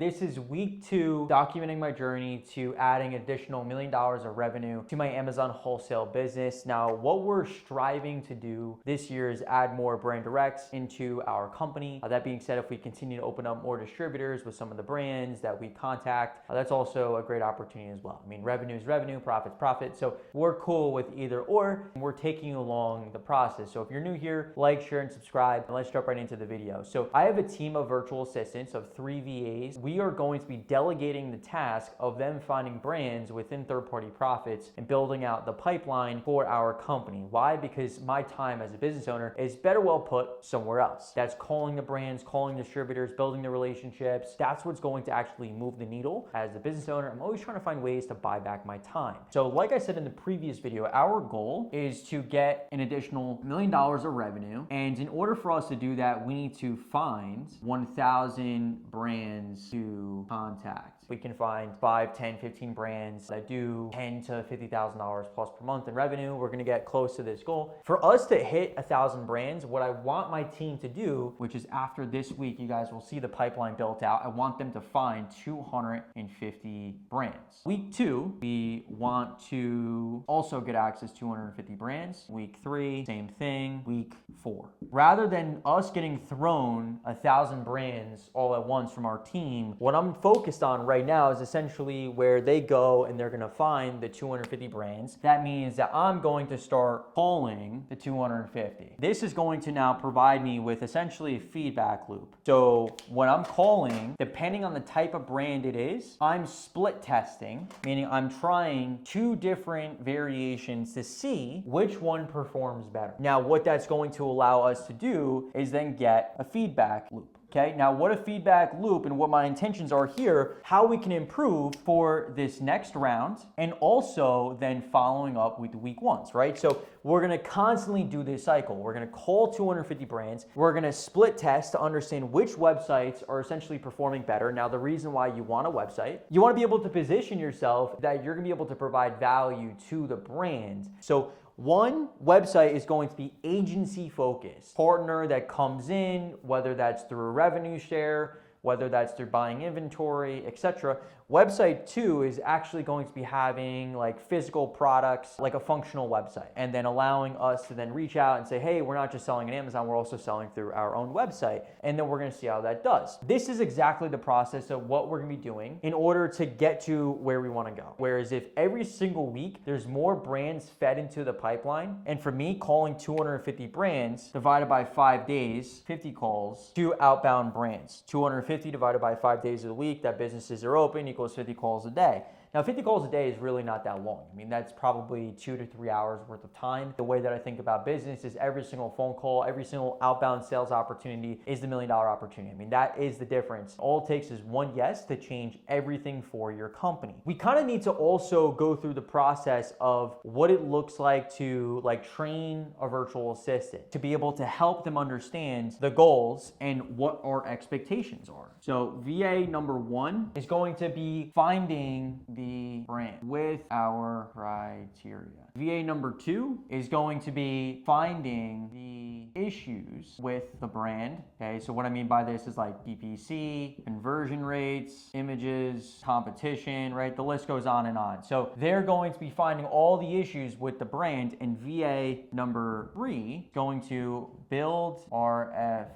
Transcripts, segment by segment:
This is week 2, documenting my journey to adding additional $1 million of revenue to my Amazon wholesale business. Now, what we're striving to do this year is add more brand directs into our company. That being said, if we continue to open up more distributors with some of the brands that we contact, that's also a great opportunity as well. I mean, revenue is revenue, profit's profit. So we're cool with either or, and we're taking you along the process. So if you're new here, like, share, and subscribe, and let's jump right into the video. So I have a team of virtual assistants of 3 VAs. We are going to be delegating the task of them finding brands within third-party profits and building out the pipeline for our company. Why? Because my time as a business owner is better well put somewhere else. That's calling the brands, calling distributors, building the relationships. That's what's going to actually move the needle. As a business owner, I'm always trying to find ways to buy back my time. So like I said in the previous video, our goal is to get an additional $1 million of revenue. And in order for us to do that, we need to find 1,000 brands to contact. We can find 5, 10, 15 brands that do $10,000 to $50,000 plus per month in revenue. We're gonna get close to this goal. For us to hit 1,000 brands, what I want my team to do, which is after this week, you guys will see the pipeline built out. I want them to find 250 brands. Week 2, we want to also get access to 250 brands. Week 3, same thing. Week 4. Rather than us getting thrown 1,000 brands all at once from our team, what I'm focused on right now is essentially where they go and they're gonna find the 250 brands. That means that I'm going to start calling the 250. This is going to now provide me with essentially a feedback loop. So when I'm calling, depending on the type of brand it is, I'm split testing, meaning I'm trying 2 different variations to see which one performs better. Now, what that's going to allow us to do is then get a feedback loop. Okay, now what a feedback loop and what my intentions are here, how we can improve for this next round, and also then following up with the week 1s, right? So we're gonna constantly do this cycle. We're gonna call 250 brands. We're gonna split test to understand which websites are essentially performing better. Now, the reason why you want a website, you wanna be able to position yourself that you're gonna be able to provide value to the brand. So one website is going to be agency focused. Partner that comes in, whether that's through a revenue share, whether that's through buying inventory, etc. Website 2 is actually going to be having like physical products, like a functional website, and then allowing us to then reach out and say, hey, we're not just selling on Amazon, we're also selling through our own website. And then we're gonna see how that does. This is exactly the process of what we're gonna be doing in order to get to where we wanna go. Whereas if every single week there's more brands fed into the pipeline, and for me, calling 250 brands divided by 5 days, 50 calls to outbound brands. 250 divided by 5 days of the week that businesses are open equals 50 calls a day. Now, 50 calls a day is really not that long. I mean, that's probably 2 to 3 hours worth of time. The way that I think about business is every single phone call, every single outbound sales opportunity is the $1 million opportunity. I mean, that is the difference. All it takes is one yes to change everything for your company. We kind of need to also go through the process of what it looks like to train a virtual assistant, to be able to help them understand the goals and what our expectations are. So VA number 1 is going to be finding the brand with our criteria. VA number 2 is going to be finding the issues with the brand. Okay, so what I mean by this is like PPC, conversion rates, images, competition, right? The list goes on and on. So they're going to be finding all the issues with the brand, and VA number 3 is going to build RFQ.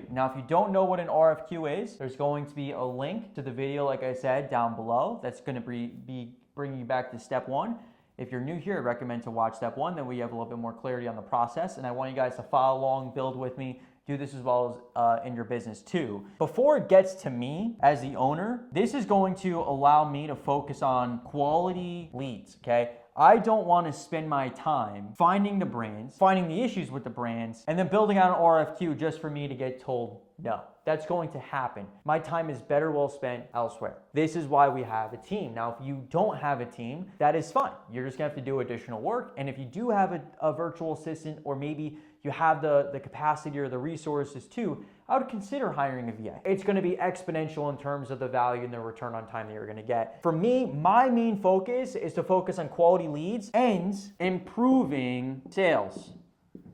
Now, if you don't know what an RFQ is, there's going to be a link to the video, like I said, down below. That's going to be bringing you back to step 1. If you're new here, I recommend to watch step 1. Then we have a little bit more clarity on the process. And I want you guys to follow along, build with me, do this as well as in your business too. Before it gets to me as the owner, this is going to allow me to focus on quality leads, okay? I don't want to spend my time finding the brands, finding the issues with the brands, and then building out an RFQ just for me to get told no. That's going to happen. My time is better well spent elsewhere. This is why we have a team. Now, if you don't have a team, that is fine. You're just gonna have to do additional work. And if you do have a virtual assistant, or maybe you have the capacity or the resources too, I would consider hiring a VA. It's gonna be exponential in terms of the value and the return on time that you're gonna get. For me, my main focus is to focus on quality leads and improving sales.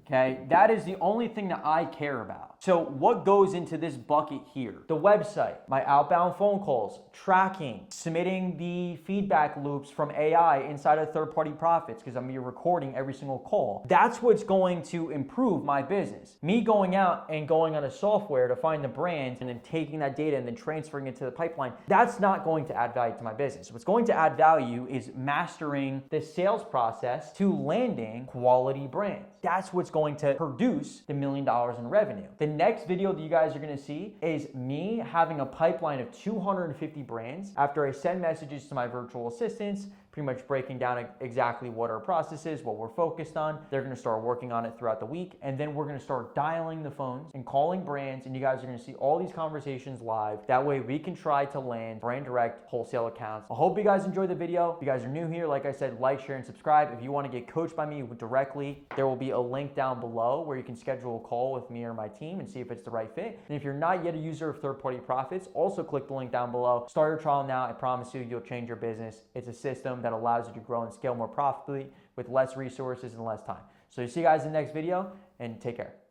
Okay, that is the only thing that I care about. So what goes into this bucket here? The website, my outbound phone calls, tracking, submitting the feedback loops from AI inside of third-party profits, because I'm gonna be recording every single call. That's what's going to improve my business. Me going out and going on a software to find the brands and then taking that data and then transferring it to the pipeline, that's not going to add value to my business. What's going to add value is mastering the sales process to landing quality brands. That's what's going to produce the $1 million in revenue. The next video that you guys are gonna see is me having a pipeline of 250 brands after I send messages to my virtual assistants, pretty much breaking down exactly what our process is, what we're focused on. They're gonna start working on it throughout the week, and then we're gonna start dialing the phones and calling brands, and you guys are gonna see all these conversations live. That way we can try to land brand direct wholesale accounts. I hope you guys enjoyed the video. If you guys are new here, like I said, like, share, and subscribe. If you wanna get coached by me directly, there will be a link down below where you can schedule a call with me or my team and see if it's the right fit. And if you're not yet a user of third-party profits, also click the link down below. Start your trial now. I promise you, you'll change your business. It's a system that allows you to grow and scale more profitably with less resources and less time. So see you guys in the next video, and take care.